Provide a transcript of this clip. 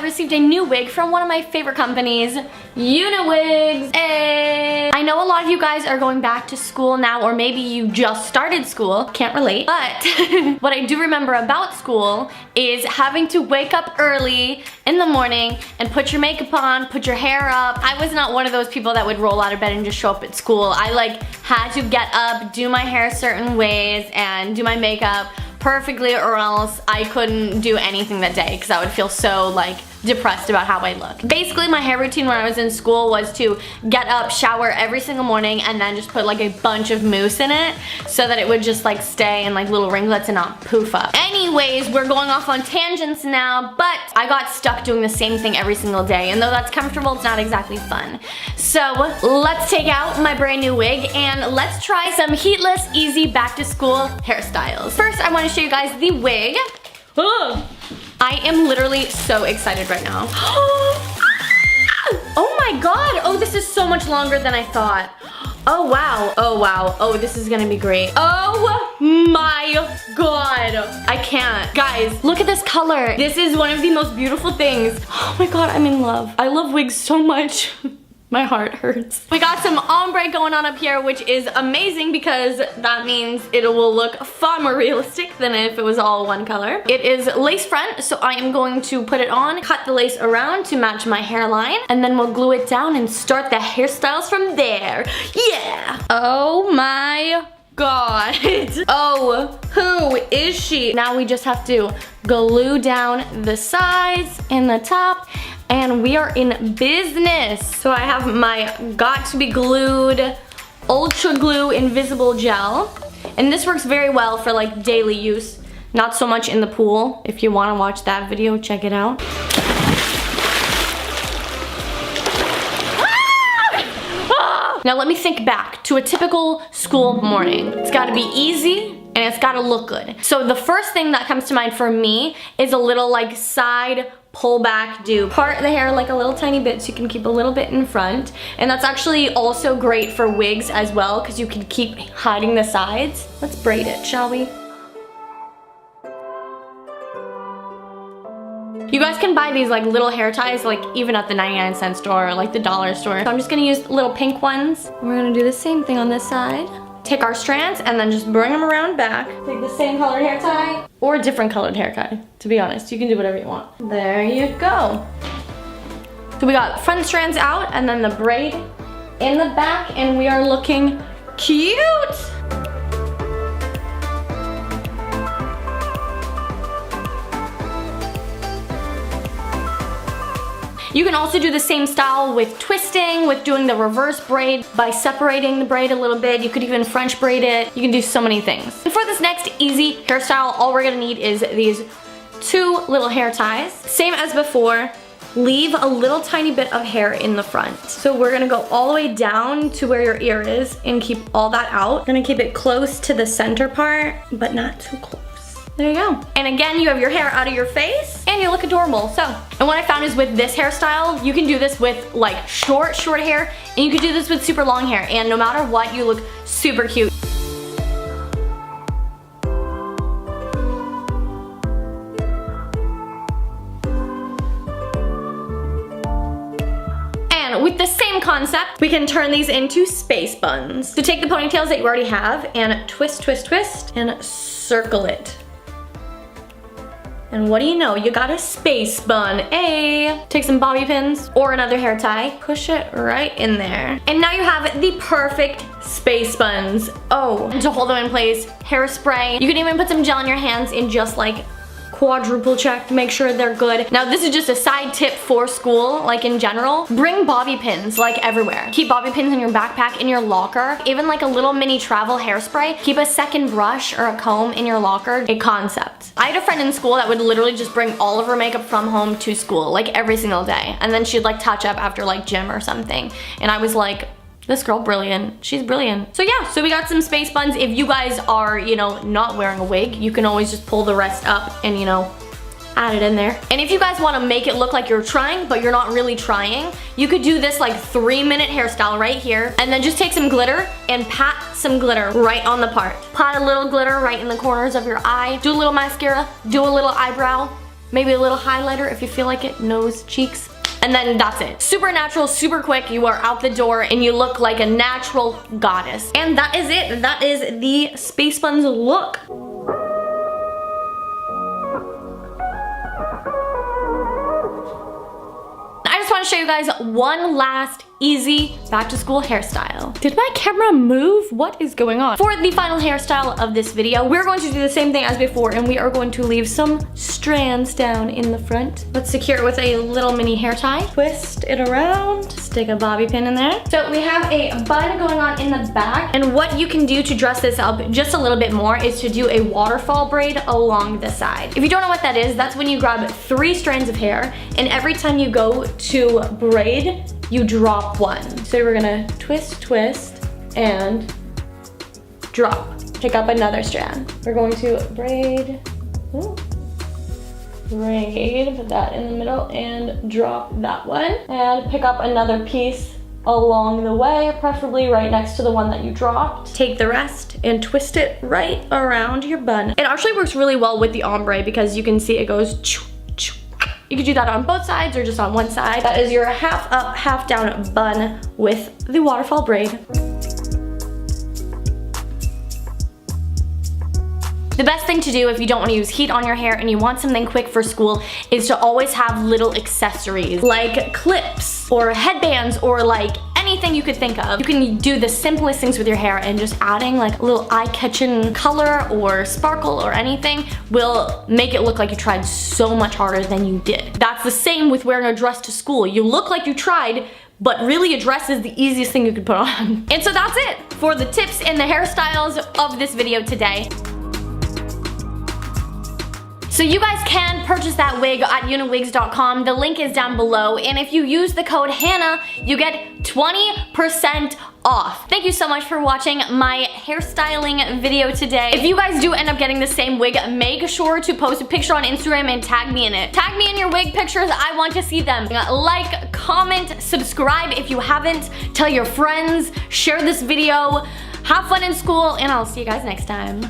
received a new wig from one of my favorite companies, UniWigs. Hey. I know a lot of you guys are going back to school now, or maybe you just started school. Can't relate. But what I do remember about school is having to wake up early in the morning and put your makeup on, put your hair up. I was not one of those people that would roll out of bed and just show up at school. I like had to get up, do my hair certain ways, and do my makeup perfectly, or else I couldn't do anything that day because I would feel so like depressed about how I look. Basically, my hair routine when I was in school was to get up, shower every single morning, and then just put like a bunch of mousse in it so that it would just like stay in like little ringlets and not poof up. Anyways, we're going off on tangents now, but I got stuck doing the same thing every single day, and though that's comfortable, it's not exactly fun. So let's take out my brand new wig and let's try some heatless, easy back to school hairstyles. First, I want to show you guys the wig. I am literally so excited right now. Oh my god! Oh, this is so much longer than I thought. Oh wow, oh wow, oh this is gonna be great. Oh my god, I can't. Guys, look at this color. This is one of the most beautiful things. Oh my god, I'm in love. I love wigs so much. My heart hurts. We got some ombre going on up here, which is amazing because that means it will look far more realistic than if it was all one color. It is lace front, so I am going to put it on, cut the lace around to match my hairline, and then we'll glue it down and start the hairstyles from there. Yeah! Oh my god. Oh, who is she? Now we just have to glue down the sides and the top, and we are in business. So I have my got to be glued ultra glue invisible gel, and this works very well for like daily use, not so much in the pool. If you want to watch that video, check it out. Now let me think back to a typical school morning. It's gotta be easy and it's gotta look good. So the first thing that comes to mind for me is a little like side pull back do. Part the hair like a little tiny bit so you can keep a little bit in front. And that's actually also great for wigs as well because you can keep hiding the sides. Let's braid it, shall we? You guys can buy these like little hair ties like even at the 99-cent store or like the dollar store. So I'm just gonna use little pink ones. We're gonna do the same thing on this side. Take our strands and then just bring them around back. Take the same colored hair tie or a different colored hair tie. To be honest, you can do whatever you want. There you go. So we got front strands out and then the braid in the back, and we are looking cute. You can also do the same style with twisting, with doing the reverse braid by separating the braid a little bit. You could even French braid it. You can do so many things. And for this next easy hairstyle, all we're gonna need is these two little hair ties. Same as before, leave a little tiny bit of hair in the front. So we're gonna go all the way down to where your ear is and keep all that out. Gonna keep it close to the center part, but not too close. There you go. And again, you have your hair out of your face and you look adorable. So, and what I found is with this hairstyle, you can do this with like short hair, and you can do this with super long hair, and no matter what, you look super cute. And with the same concept, we can turn these into space buns. So take the ponytails that you already have and twist, twist, twist, and circle it. And what do you know? You got a space bun. Hey! Take some bobby pins or another hair tie, push it right in there. And now you have the perfect space buns. Oh, and to hold them in place, hairspray. You can even put some gel on your hands and just like quadruple check to make sure they're good. Now this is just a side tip for school, like in general. Bring bobby pins like everywhere. Keep bobby pins in your backpack, in your locker. Even like a little mini travel hairspray. Keep a second brush or a comb in your locker. A concept. I had a friend in school that would literally just bring all of her makeup from home to school, like every single day. And then she'd like touch up after like gym or something. And I was like, this girl brilliant. She's brilliant. So yeah, so we got some space buns. If you guys are, you know, not wearing a wig, you can always just pull the rest up and, you know, add it in there. And if you guys want to make it look like you're trying, but you're not really trying, you could do this like 3-minute hairstyle right here, and then just take some glitter and pat some glitter right on the part. Pat a little glitter right in the corners of your eye. Do a little mascara, do a little eyebrow. maybe a little highlighter if you feel like it, nose, cheeks. And then that's it. Super natural, super quick. You are out the door and you look like a natural goddess. And that is it. That is the Space Buns look. I just want to show you guys one last easy back to school hairstyle. Did my camera move? What is going on? For the final hairstyle of this video, we're going to do the same thing as before, and we are going to leave some strands down in the front. Let's secure it with a little mini hair tie. Twist it around, stick a bobby pin in there. So we have a bun going on in the back, and what you can do to dress this up just a little bit more is to do a waterfall braid along the side. If you don't know what that is, that's when you grab 3 strands of hair, and every time you go to braid, you drop one. So we're gonna twist, twist, and drop. Pick up another strand. We're going to braid, braid, put that in the middle, and drop that one. And pick up another piece along the way, preferably right next to the one that you dropped. Take the rest and twist it right around your bun. It actually works really well with the ombre because you can see it goes choo. You could do that on both sides or just on one side. That is your half up, half down bun with the waterfall braid. The best thing to do if you don't want to use heat on your hair and you want something quick for school is to always have little accessories like clips or headbands or like anything you could think of. You can do the simplest things with your hair, and just adding like a little eye-catching color or sparkle or anything will make it look like you tried so much harder than you did. That's the same with wearing a dress to school. You look like you tried, but really a dress is the easiest thing you could put on. And so that's it for the tips and the hairstyles of this video today. So you guys can purchase that wig at UniWigs.com. The link is down below. And if you use the code Hannah, you get 20% off. Thank you so much for watching my hairstyling video today. If you guys do end up getting the same wig, make sure to post a picture on Instagram and tag me in it. Tag me in your wig pictures. I want to see them. Like, comment, subscribe if you haven't. Tell your friends, share this video. Have fun in school, and I'll see you guys next time.